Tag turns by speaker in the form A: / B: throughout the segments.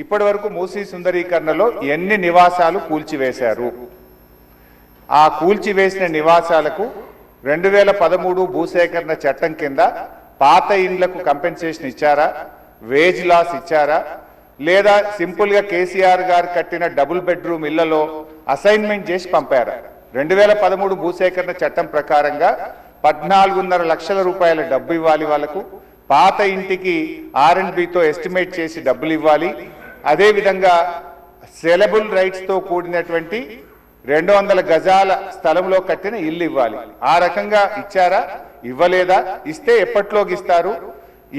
A: ఇప్పటివరకు మూసీ సుందరీకరణలో ఎన్ని నివాసాలు కూల్చివేశారు? ఆ కూల్చివేసిన నివాసాలకు 2013 భూసేకరణ చట్టం కింద పాత ఇండ్లకు కంపెన్సేషన్ ఇచ్చారా? వేజ్ లాస్ ఇచ్చారా? లేదా సింపుల్గా కేసీఆర్ గారు కట్టిన డబుల్ బెడ్రూమ్ ఇళ్లలో అసైన్మెంట్ చేసి పంపారా? 2013 భూసేకరణ చట్టం ప్రకారంగా 14.5 లక్షల రూపాయల డబ్బు ఇవ్వాలి వాళ్ళకు. పాత ఇంటికి R&Bతో ఎస్టిమేట్ చేసి డబ్బులు ఇవ్వాలి. అదేవిధంగా సెలబుల్ రైట్స్తో కూడినటువంటి 200 గజాల స్థలంలో కట్టిన ఇల్లు ఇవ్వాలి. ఆ రకంగా ఇచ్చారా? ఇవ్వలేదా? ఇస్తే ఎప్పట్లోకి ఇస్తారు?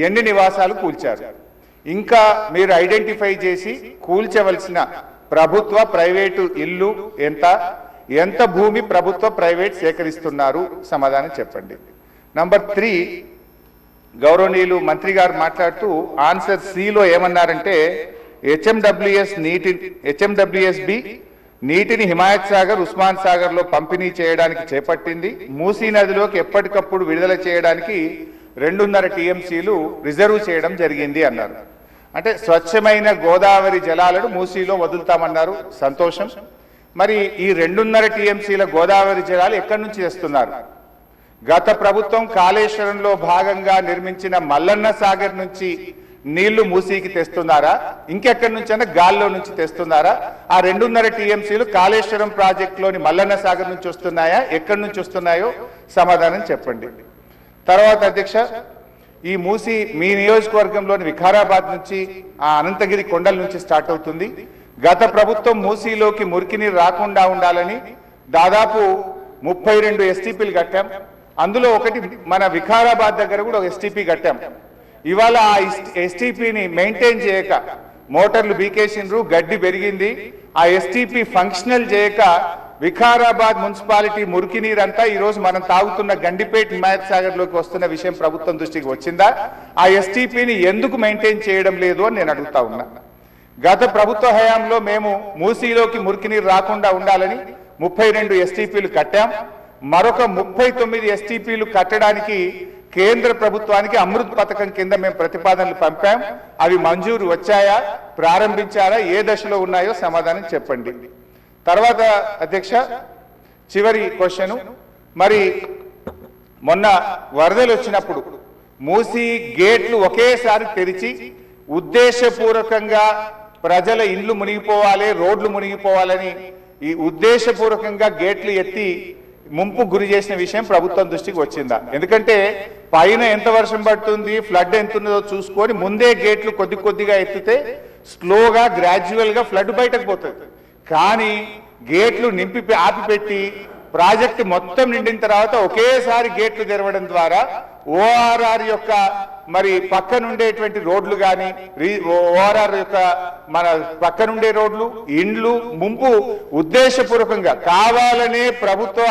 A: ఎన్ని నివాసాలు కూల్చారు? ఇంకా మీరు ఐడెంటిఫై చేసి కూల్చవలసిన ప్రభుత్వ ప్రైవేటు ఇల్లు ఎంత భూమి ప్రభుత్వ ప్రైవేట్ సేకరిస్తున్నారు? సమాధానం చెప్పండి. నంబర్ 3, గౌరవనీయులు మంత్రి గారు మాట్లాడుతూ ఆన్సర్ సిలో ఏమన్నారంటే హెచ్ఎండబ్ల్యూఎస్బి నీటిని హిమాయత్ సాగర్, ఉస్మాన్ సాగర్ లో పంపిణీ చేయడానికి చేపట్టింది. మూసీ నదిలోకి ఎప్పటికప్పుడు విడుదల చేయడానికి 2.5 టీఎంసీలు రిజర్వ్ చేయడం జరిగింది అన్నారు. అంటే స్వచ్ఛమైన గోదావరి జలాలను మూసీలో వదులుతామన్నారు. సంతోషం. మరి ఈ 2.5 టీఎంసీల గోదావరి జలాలు ఎక్కడి నుంచి తెస్తున్నారు? గత ప్రభుత్వం కాళేశ్వరంలో భాగంగా నిర్మించిన మల్లన్న సాగర్ నుంచి నీళ్లు మూసీకి తెస్తున్నారా? ఇంకెక్కడి నుంచైనా గాల్లో నుంచి తెస్తున్నారా? ఆ 2.5 టీఎంసీలు కాళేశ్వరం ప్రాజెక్టులోని మల్లన్న సాగర్ నుంచి వస్తున్నాయా? ఎక్కడి నుంచి వస్తున్నాయో సమాధానం చెప్పండి. తర్వాత అధ్యక్ష, ఈ మూసీ మీ నియోజకవర్గంలోని వికారాబాద్ నుంచి ఆ అనంతగిరి కొండల నుంచి స్టార్ట్ అవుతుంది. గత ప్రభుత్వం మూసీలోకి మురికి నీరు రాకుండా ఉండాలని దాదాపు 32 ఎస్టీపీలు కట్టాం. అందులో ఒకటి మన వికారాబాద్ దగ్గర కూడా ఒక ఎస్టీపీ కట్టాం. ఇవాళ ఆ ఎస్టీపీని మెయింటైన్ చేయక మోటార్లు బీకేసిండ్రు, గడ్డి పెరిగింది. ఆ ఎస్టీపీ ఫంక్షనల్ చేయక వికారాబాద్ మున్సిపాలిటీ మురికి నీరంతా ఈరోజు మనం తాగుతున్న గండిపేట హిమాయత్ సాగర్ లోకి వస్తున్న విషయం ప్రభుత్వం దృష్టికి వచ్చిందా? ఆ ఎస్టీపీని ఎందుకు మెయింటైన్ చేయడం లేదు అని నేను అడుగుతా ఉన్నా. గత ప్రభుత్వ హయాంలో మేము మూసీలోకి మురికి నీరు రాకుండా ఉండాలని 32 ఎస్టీపీలు కట్టాం. మరొక 39 ఎస్టీపీలు కట్టడానికి కేంద్ర ప్రభుత్వానికి అమృత్ పథకం కింద మేము ప్రతిపాదనలు పంపాం. అవి మంజూరు వచ్చాయా? ప్రారంభించారా? ఏ దశలో ఉన్నాయో సమాధానం చెప్పండి. తర్వాత అధ్యక్ష, చివరి క్వశ్చన్, మరి మొన్న వరదలు వచ్చినప్పుడు మూసీ గేట్లు ఒకేసారి తెరిచి ఉద్దేశపూర్వకంగా ప్రజల ఇండ్లు మునిగిపోవాలి, రోడ్లు మునిగిపోవాలని ఈ ఉద్దేశపూర్వకంగా గేట్లు ఎత్తి ముంపు గురి చేసిన విషయం ప్రభుత్వం దృష్టికి వచ్చిందా? ఎందుకంటే పైన ఎంత వర్షం పడుతుంది, ఫ్లడ్ ఎంత ఉన్నదో చూసుకొని ముందే గేట్లు కొద్దిగా ఎత్తితే స్లోగా గ్రాడ్యువల్గా ఫ్లడ్ బయటకు పోతుంది. కానీ గేట్లు నింపి ఆపిపెట్టి ప్రాజెక్టు మొత్తం నిండిన తర్వాత ఒకేసారి గేట్లు తెరవడం ద్వారా ఓఆర్ఆర్ యొక్క మరి పక్కనుండేటువంటి రోడ్లు కానీ ఓఆర్ఆర్ యొక్క మన పక్కనుండే రోడ్లు, ఇండ్లు ముంపు ఉద్దేశపూర్వకంగా కావాలనే ప్రభుత్వ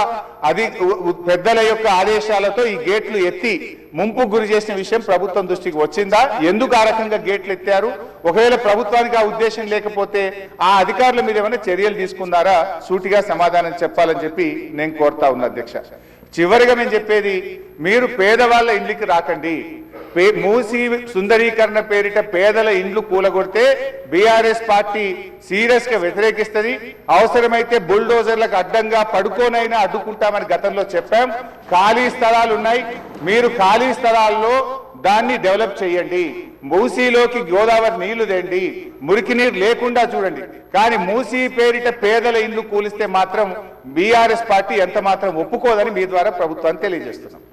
A: పెద్దల యొక్క ఆదేశాలతో ఈ గేట్లు ఎత్తి ముంపు గురి చేసిన విషయం ప్రభుత్వం దృష్టికి వచ్చిందా? ఎందుకు ఆ రకంగా గేట్లు ఎత్తారు? ఒకవేళ ప్రభుత్వానికి ఆ ఉద్దేశం లేకపోతే ఆ అధికారుల మీద ఏమైనా చర్యలు తీసుకున్నారా? సూటిగా సమాధానం చెప్పాలని చెప్పి నేను కోరుతా ఉన్నా అధ్యక్ష. చివరిగా నేను చెప్పేది, మీరు పేదవాళ్ళ ఇండ్లకి రాకండి. మూసీ సుందరీకరణ పేరిట పేదల ఇండ్లు కూలగొడితే బీఆర్ఎస్ పార్టీ సీరియస్ గా వ్యతిరేకిస్తుంది. అవసరమైతే బుల్డోజర్లకు అడ్డంగా పడుకోనైనా అడ్డుకుంటామని గతంలో చెప్పాం. ఖాళీ స్థలాలు ఉన్నాయి, మీరు ఖాళీ స్థలాల్లో దాన్ని డెవలప్ చేయండి. మూసీలోకి గోదావరి నీళ్లు తెండి, మురికి నీరు లేకుండా చూడండి. కానీ మూసీ పేరిట పేదల ఇండ్లు కూలిస్తే మాత్రం బీఆర్ఎస్ పార్టీ ఎంత మాత్రం ఒప్పుకోదని మీ ద్వారా ప్రభుత్వాన్ని తెలియజేస్తున్నాం.